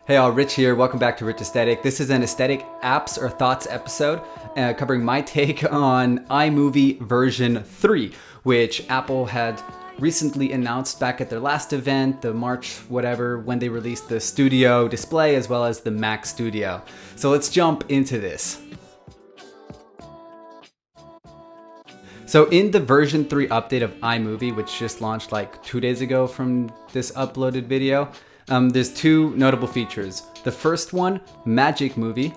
Hey all, Rich here. Welcome back to Rich Aesthetic. This is an aesthetic apps or thoughts episode covering my take on iMovie version 3, which Apple had recently announced back at their last event, the March whatever, when they released the Studio display as well as the Mac Studio. So let's jump into this. So in the version 3 update of iMovie, which just launched like 2 days ago from this uploaded video, there's two notable features. The first one, Magic Movie,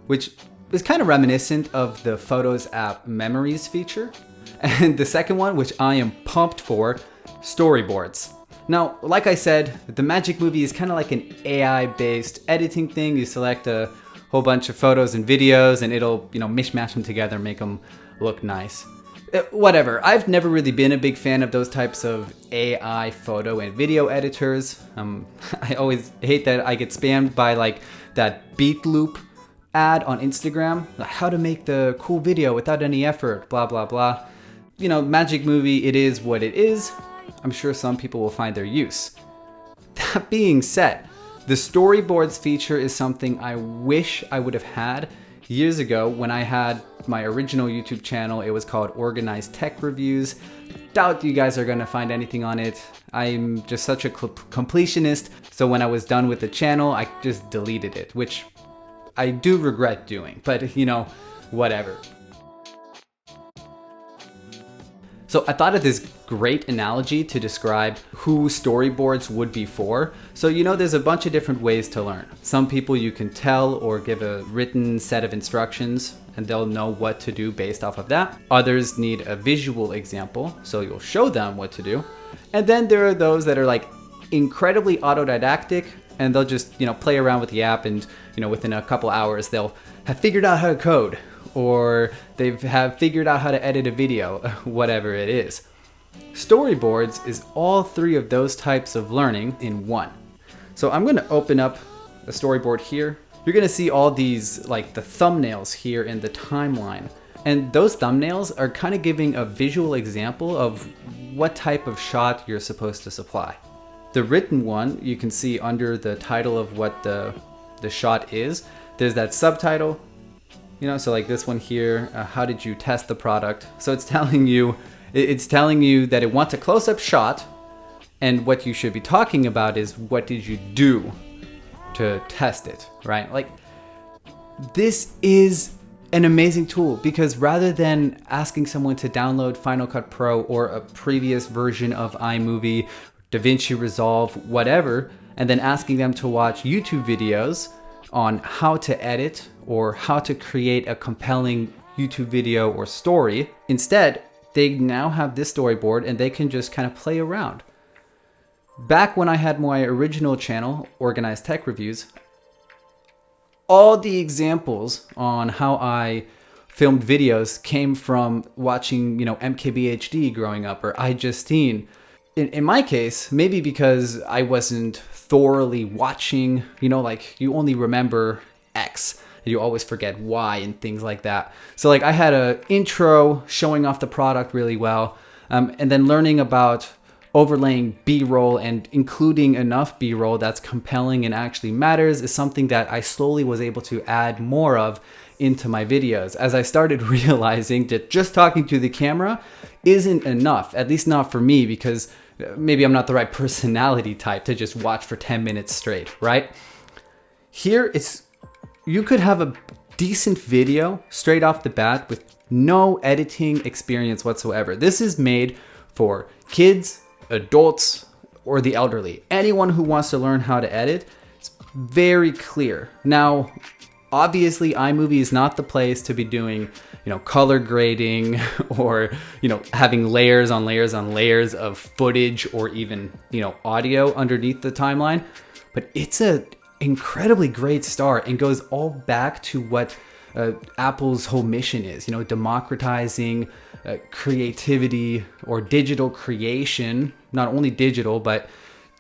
which is kind of reminiscent of the Photos app Memories feature. And the second one, which I am pumped for, Storyboards. Now, like I said, the Magic Movie is kind of like an AI-based editing thing. You select a whole bunch of photos and videos and it'll, mishmash them together and make them look nice. Whatever. I've never really been a big fan of those types of AI photo and video editors. I always hate that I get spammed by like that beat loop ad on Instagram. Like how to make the cool video without any effort, blah, blah, blah. Magic Movie, it is what it is. I'm sure some people will find their use. That being said, the storyboards feature is something I wish I would have had years ago when I had my original YouTube channel. It was called Organized Tech Reviews. Doubt you guys are gonna find anything on it. I'm just such a completionist, so when I was done with the channel, I just deleted it, which I do regret doing, but whatever. So I thought of this great analogy to describe who storyboards would be for. So there's a bunch of different ways to learn. Some people you can tell or give a written set of instructions and they'll know what to do based off of that. Others need a visual example, so you'll show them what to do. And then there are those that are like incredibly autodidactic and they'll just play around with the app and within a couple hours they'll have figured out how to code, or they have figured out how to edit a video, whatever it is. Storyboards is all three of those types of learning in one. So I'm going to open up a storyboard here. You're going to see all these, like the thumbnails here in the timeline. And those thumbnails are kind of giving a visual example of what type of shot you're supposed to supply. The written one, you can see under the title of what the shot is. There's that subtitle. So like this one here, how did you test the product? So it's telling you that it wants a close-up shot, and what you should be talking about is what did you do to test it, right? Like this is an amazing tool because rather than asking someone to download Final Cut Pro or a previous version of iMovie, DaVinci Resolve, whatever, and then asking them to watch YouTube videos on how to edit or how to create a compelling YouTube video or story. Instead, they now have this storyboard and they can just kind of play around. Back when I had my original channel, Organized Tech Reviews, all the examples on how I filmed videos came from watching, MKBHD growing up or iJustine. In my case, maybe because I wasn't thoroughly watching, like you only remember X, and you always forget Y and things like that. So like I had an intro showing off the product really well, and then learning about overlaying B-roll and including enough B-roll that's compelling and actually matters is something that I slowly was able to add more of into my videos as I started realizing that just talking to the camera isn't enough, at least not for me, because maybe I'm not the right personality type to just watch for 10 minutes straight, right? Here, you could have a decent video straight off the bat with no editing experience whatsoever. This is made for kids, adults, or the elderly. Anyone who wants to learn how to edit, it's very clear. Now, obviously, iMovie is not the place to be doing, color grading or, having layers on layers on layers of footage or even, audio underneath the timeline. But it's an incredibly great start and goes all back to what Apple's whole mission is, democratizing creativity or digital creation, not only digital, but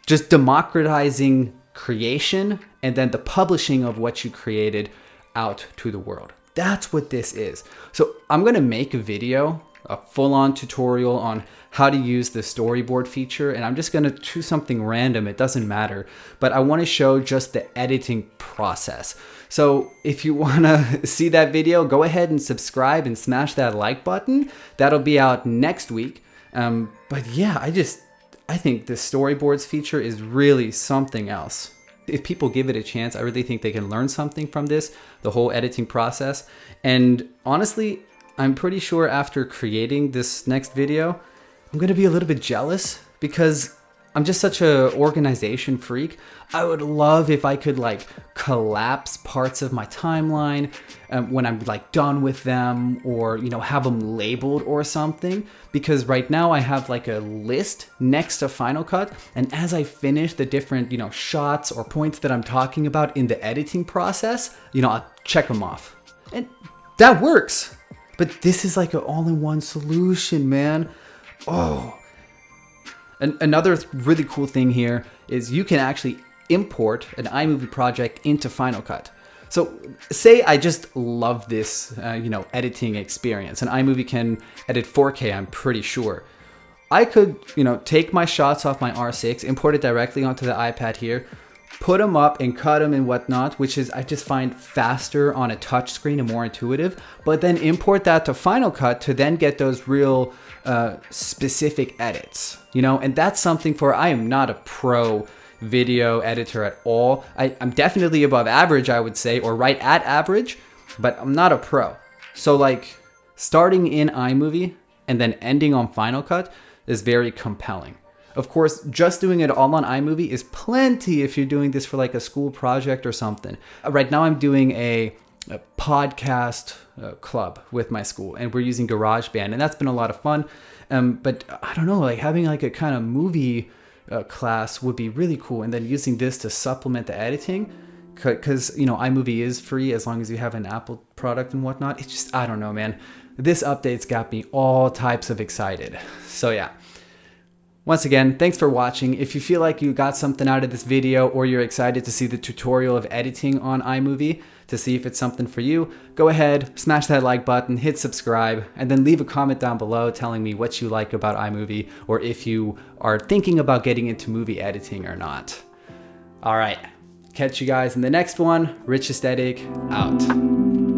just democratizing creation and then the publishing of what you created out to the world. That's what this is. So I'm going to make a video a full-on tutorial on how to use the storyboard feature, and I'm just gonna choose something random, it doesn't matter, but I wanna show just the editing process. So if you wanna see that video, go ahead and subscribe and smash that like button. That'll be out next week. But yeah, I think the storyboards feature is really something else. If people give it a chance, I really think they can learn something from this, the whole editing process. And honestly, I'm pretty sure after creating this next video, I'm gonna be a little bit jealous because I'm just such a organization freak. I would love if I could like collapse parts of my timeline when I'm like done with them, or have them labeled or something, because right now I have like a list next to Final Cut, and as I finish the different shots or points that I'm talking about in the editing process, I'll check them off, and that works. But this is like an all-in-one solution, man. Oh. And another really cool thing here is you can actually import an iMovie project into Final Cut. So say I just love this, editing experience, and iMovie can edit 4K, I'm pretty sure. I could, take my shots off my R6, import it directly onto the iPad here, put them up and cut them and whatnot, which is, I just find faster on a touch screen and more intuitive, but then import that to Final Cut to then get those real specific edits, and that's something I am not a pro video editor at all. I'm definitely above average, I would say, or right at average, but I'm not a pro. So like starting in iMovie and then ending on Final Cut is very compelling. Of course, just doing it all on iMovie is plenty if you're doing this for like a school project or something. Right now I'm doing a podcast club with my school, and we're using GarageBand, and that's been a lot of fun. But I don't know, like having like a kind of movie class would be really cool, and then using this to supplement the editing, because iMovie is free as long as you have an Apple product and whatnot. It's just, I don't know, man. This update's got me all types of excited. So yeah. Once again, thanks for watching. If you feel like you got something out of this video, or you're excited to see the tutorial of editing on iMovie to see if it's something for you, go ahead, smash that like button, hit subscribe, and then leave a comment down below telling me what you like about iMovie, or if you are thinking about getting into movie editing or not. All right, catch you guys in the next one. Rich Aesthetic, out.